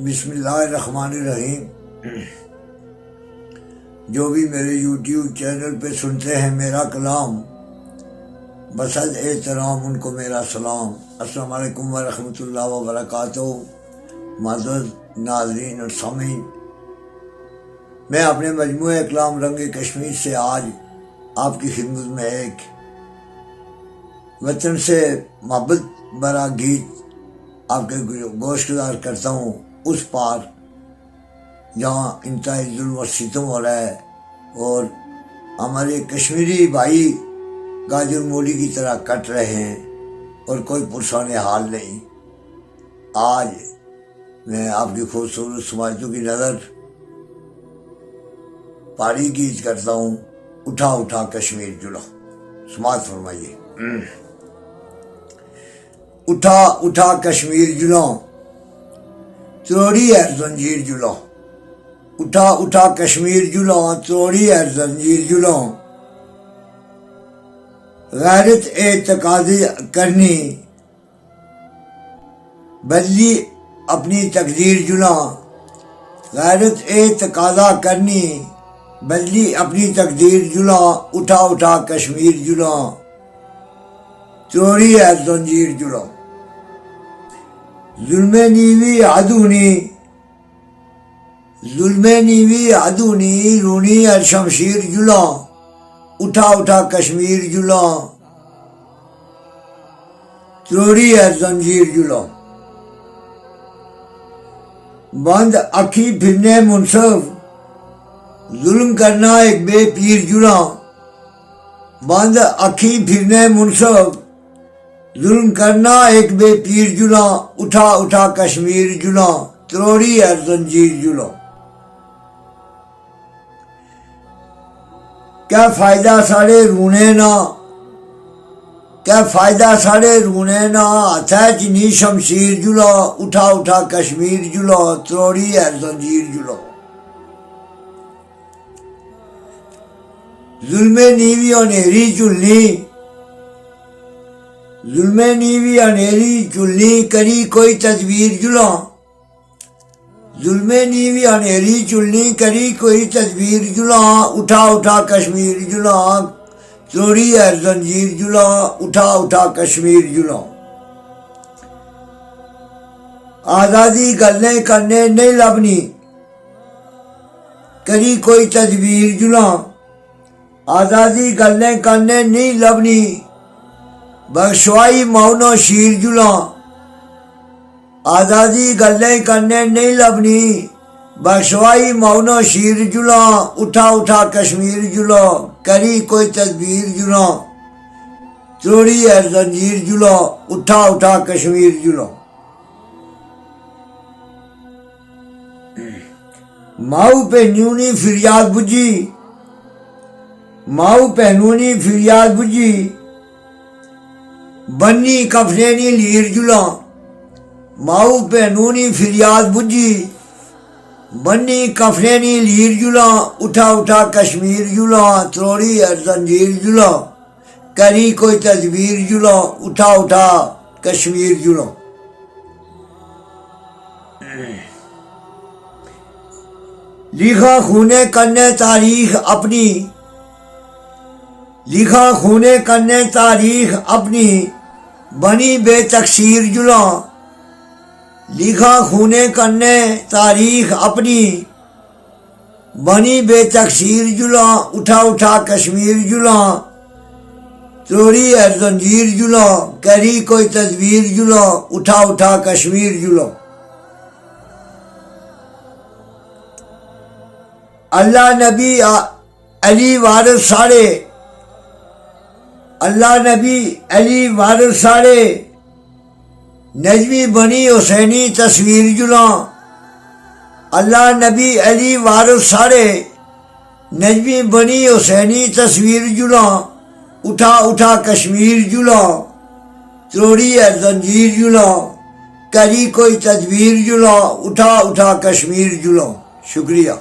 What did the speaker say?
بسم اللہ الرحمن الرحیم۔ جو بھی میرے یوٹیوب چینل پہ سنتے ہیں میرا کلام، بسد احترام ان کو میرا سلام۔ السلام علیکم ورحمۃ اللہ وبرکاتہ۔ معزز ناظرین اور سامعین، میں اپنے مجموعہ کلام رنگ کشمیر سے آج آپ کی خدمت میں ایک وطن سے محبت بھرا گیت آپ کے گوش گزار کرتا ہوں۔ اس پار جہاں انتہائی ظلم و ستم ہو رہا ہے اور ہمارے کشمیری بھائی گاجر مولی کی طرح کٹ رہے ہیں اور کوئی پرسان حال نہیں، آج میں آپ کی خوبصورت سماجتوں کی نظر پاری گیت کرتا ہوں۔ اٹھا اٹھا کشمیر جلو، سماعت فرمائیے۔ اٹھا اٹھا کشمیر جلو، توڑی ہے زنجیر جلو۔ اٹھا اٹھا کشمیر جلو، توڑی ہے زنجیر جلو۔ غیرت اعتقادی کرنی، بدلی اپنی تقدیر جلو۔ غیرت اعتقادہ کرنی، بدلی اپنی تقدیر جلو۔ اٹھا اٹھا کشمیر جلو، توڑی ہے زنجیر جلو۔ ظلم نیوی عدونی، ظلم نیوی عدونی، رونی ہے شمشیر جلو۔ اٹھا اٹھا کشمیر جلو، توڑی ہے زنجیر جلو۔ بند اکھی پھرنے منصف، ظلم کرنا ایک بے پیر جلو۔ بند اکھی پھرنے منصف، ظلم کرنا ایک بے پیر جلو۔ اٹھا اٹھا کشمیر جلو، توڑی ہے زنجیر جلو۔ کیا فائدہ ساڑے رونے نا، کیا فائدہ ساڑے رونے نا، ہتھے چنی شمشیر جلو۔ اٹھا اٹھا کشمیر جلو، توڑی ہے زنجیر جلو۔ ظلم نیوی انیری چلنی، ظلم نیوی انیری چلنی، کری کوئی تدبیر جلو۔ ظلم نیوی انیری چلنی، کری کوئی تدبیر جلو۔ اٹھا اٹھا کشمیر جلو، توڑی ہے زنجیر جلو۔ اٹھا اٹھا کشمیر جلو۔ آزادی گلیں کرنے نہیں لبنی، کری کوئی تدبیر جلو۔ آزادی گلیں کرنے نہیں لبنی، بخشوائی مونو شیر جلو۔ آزادی گلیں کرنے نہیں لبنی، بخشوائی مونو شیر جلو۔ اٹھا اٹھا کشمیر جلو، کری کوئی تدبیر جلو۔ توڑی ہے زنجیر جلو۔ اٹھا اٹھا کشمیر جلو۔ ماؤ پہ نیونی فریاد بجھی، ماؤ پہ نونی فریاد بجھی، بنی کفنینی لیر جلو۔ ماؤ پہ نونی فریاد بجھی، بنی کفنینی لیر جلو۔ اٹھا اٹھا کشمیر جلو، توڑی ہے زنجیر جلو، کری کوئی تدبیر جلو۔ اٹھا اٹھا کشمیر جلو۔ لکھا خونے کرنے تاریخ اپنی، لکھا خونے کرنے تاریخ اپنی، بنی بے تقصیر جلو۔ لکھا خونے کرنے تاریخ اپنی، بنی بے تقصیر جلو۔ اٹھا اٹھا کشمیر جلو، توڑی ہے زنجیر جلو، کری کوئی تدبیر جلو۔ اٹھا اٹھا کشمیر جلو۔ اللہ نبی علی وارث ساڑے، اللہ نبی علی وارث ساڑے، نجمی بنی حسینی تصویر جلو۔ اللہ نبی علی وارث ساڑے، نجمی بنی حسینی تصویر جلو۔ اٹھا اٹھا کشمیر جلو، توڑی ہے زنجیر جلو، کری کوئی تدبیر جلو۔ اٹھا اٹھا کشمیر جلو۔ شکریہ۔